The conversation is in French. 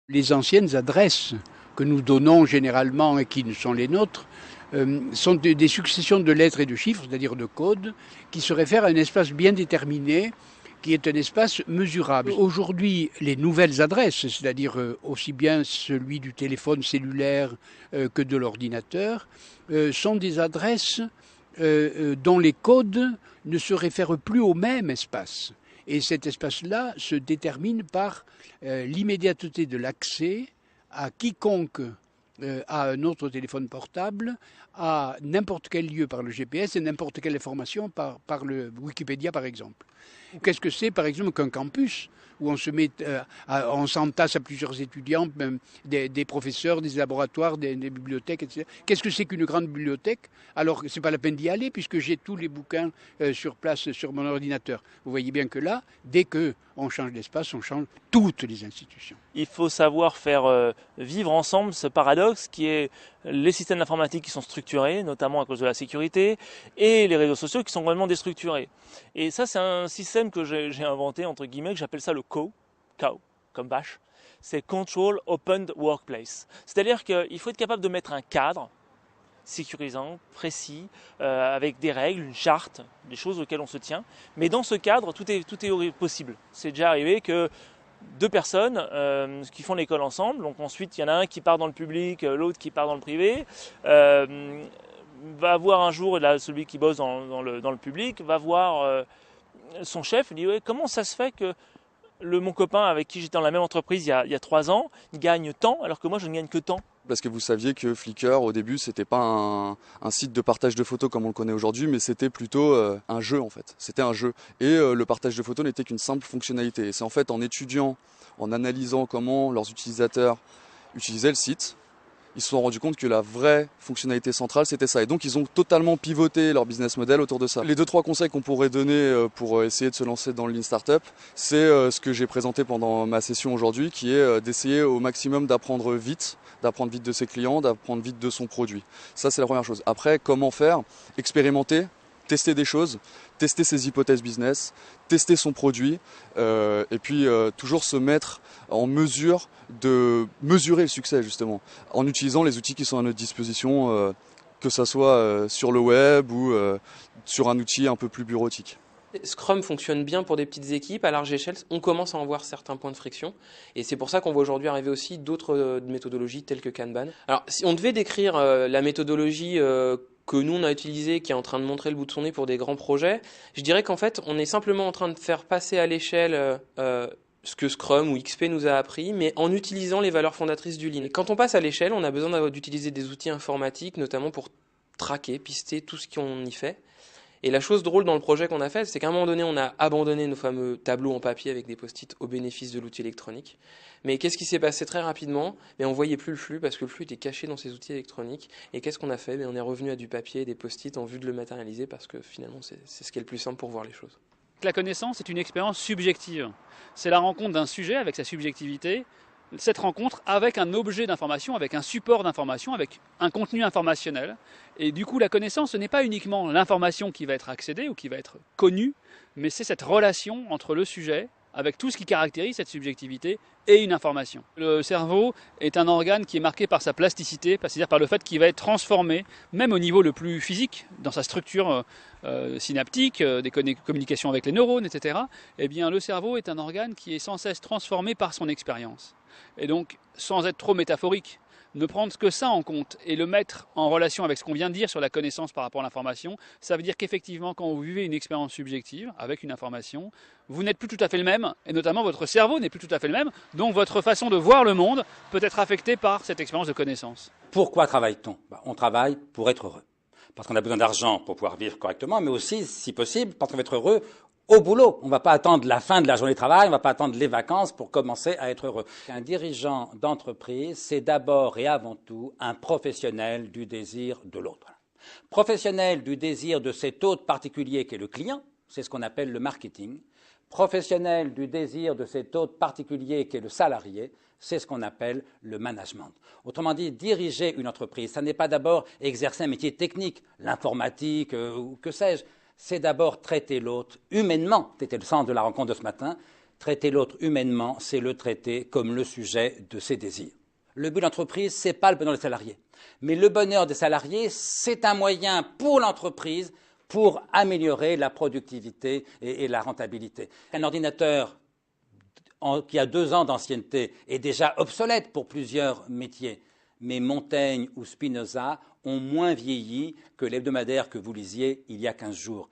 Les anciennes adresses que nous donnons généralement et qui sont les nôtres sont des successions de lettres et de chiffres, c'est-à-dire de codes, qui se réfèrent à un espace bien déterminé, qui est un espace mesurable. Aujourd'hui, les nouvelles adresses, c'est-à-dire aussi bien celui du téléphone cellulaire que de l'ordinateur, sont des adresses dont les codes ne se réfèrent plus au même espace. Et cet espace-là se détermine par l'immédiateté de l'accès à quiconque a un autre téléphone portable, à n'importe quel lieu par le GPS et n'importe quelle information par le Wikipédia par exemple. Qu'est-ce que c'est par exemple qu'un campus où on s'entasse à plusieurs étudiants, des professeurs, des laboratoires, des bibliothèques, etc. Qu'est-ce que c'est qu'une grande bibliothèque? Alors c'est pas la peine d'y aller puisque j'ai tous les bouquins sur place sur mon ordinateur. Vous voyez bien que là, dès qu'on change d'espace, on change toutes les institutions. Il faut savoir faire vivre ensemble ce paradoxe qui est les systèmes informatiques qui sont structurés, notamment à cause de la sécurité, et les réseaux sociaux qui sont complètement déstructurés. Et ça, c'est un système que j'ai inventé, entre guillemets, que j'appelle ça le COW, comme vache. C'est Control Open Workplace. C'est-à-dire qu'il faut être capable de mettre un cadre sécurisant, précis, avec des règles, une charte, des choses auxquelles on se tient. Mais dans ce cadre, tout est possible. C'est déjà arrivé que deux personnes qui font l'école ensemble, donc ensuite il y en a un qui part dans le public, l'autre qui part dans le privé, va voir un jour, là, celui qui bosse dans le public, va voir son chef, il dit ouais, comment ça se fait que mon copain avec qui j'étais dans la même entreprise il y a 3 ans, il gagne tant alors que moi je ne gagne que tant. Parce que vous saviez que Flickr, au début, c'était pas un site de partage de photos comme on le connaît aujourd'hui, mais c'était plutôt un jeu en fait. C'était un jeu. Et le partage de photos n'était qu'une simple fonctionnalité. Et c'est en fait en étudiant, en analysant comment leurs utilisateurs utilisaient le site, ils se sont rendus compte que la vraie fonctionnalité centrale, c'était ça. Et donc, ils ont totalement pivoté leur business model autour de ça. Les 2-3 conseils qu'on pourrait donner pour essayer de se lancer dans le Lean Startup, c'est ce que j'ai présenté pendant ma session aujourd'hui, qui est d'essayer au maximum d'apprendre vite de ses clients, d'apprendre vite de son produit. Ça, c'est la première chose. Après, comment faire? Expérimenter, tester des choses, tester ses hypothèses business, tester son produit, et puis toujours se mettre en mesure de mesurer le succès justement, en utilisant les outils qui sont à notre disposition, que ce soit sur le web ou sur un outil un peu plus bureautique. Scrum fonctionne bien pour des petites équipes. À large échelle, on commence à en voir certains points de friction. Et c'est pour ça qu'on voit aujourd'hui arriver aussi d'autres méthodologies telles que Kanban. Alors, si on devait décrire la méthodologie que nous on a utilisée, qui est en train de montrer le bout de son nez pour des grands projets, je dirais qu'en fait, on est simplement en train de faire passer à l'échelle ce que Scrum ou XP nous a appris, mais en utilisant les valeurs fondatrices du Lean. Et quand on passe à l'échelle, on a besoin d'utiliser des outils informatiques, notamment pour traquer, pister tout ce qu'on y fait. Et la chose drôle dans le projet qu'on a fait, c'est qu'à un moment donné, on a abandonné nos fameux tableaux en papier avec des post-it au bénéfice de l'outil électronique. Mais qu'est-ce qui s'est passé très rapidement? On voyait plus le flux parce que le flux était caché dans ces outils électroniques. Et qu'est-ce qu'on a fait? On est revenu à du papier et des post-it en vue de le matérialiser parce que finalement, c'est ce qui est le plus simple pour voir les choses. La connaissance est une expérience subjective. C'est la rencontre d'un sujet avec sa subjectivité, cette rencontre avec un objet d'information, avec un support d'information, avec un contenu informationnel. Et du coup, la connaissance, ce n'est pas uniquement l'information qui va être accédée ou qui va être connue, mais c'est cette relation entre le sujet, avec tout ce qui caractérise cette subjectivité, et une information. Le cerveau est un organe qui est marqué par sa plasticité, c'est-à-dire par le fait qu'il va être transformé, même au niveau le plus physique, dans sa structure synaptique, des communications avec les neurones, etc. Eh bien, le cerveau est un organe qui est sans cesse transformé par son expérience. Et donc, sans être trop métaphorique, ne prendre que ça en compte et le mettre en relation avec ce qu'on vient de dire sur la connaissance par rapport à l'information, ça veut dire qu'effectivement, quand vous vivez une expérience subjective avec une information, vous n'êtes plus tout à fait le même, et notamment votre cerveau n'est plus tout à fait le même, donc votre façon de voir le monde peut être affectée par cette expérience de connaissance. Pourquoi travaille-t-on? On travaille pour être heureux. Parce qu'on a besoin d'argent pour pouvoir vivre correctement, mais aussi, si possible, parce qu'on veut être heureux au boulot. On ne va pas attendre la fin de la journée de travail, on ne va pas attendre les vacances pour commencer à être heureux. Un dirigeant d'entreprise, c'est d'abord et avant tout un professionnel du désir de l'autre. Professionnel du désir de cet autre particulier qui est le client, c'est ce qu'on appelle le marketing. Professionnel du désir de cet autre particulier qui est le salarié, c'est ce qu'on appelle le management. Autrement dit, diriger une entreprise, ça n'est pas d'abord exercer un métier technique, l'informatique ou que sais-je. C'est d'abord traiter l'autre humainement, c'était le sens de la rencontre de ce matin, Traiter l'autre humainement, c'est le traiter comme le sujet de ses désirs. Le but de l'entreprise, ce n'est pas le bonheur des salariés. Mais le bonheur des salariés, c'est un moyen pour l'entreprise pour améliorer la productivité et la rentabilité. Un ordinateur qui a 2 ans d'ancienneté est déjà obsolète pour plusieurs métiers. Mais Montaigne ou Spinoza ont moins vieilli que l'hebdomadaire que vous lisiez il y a 15 jours.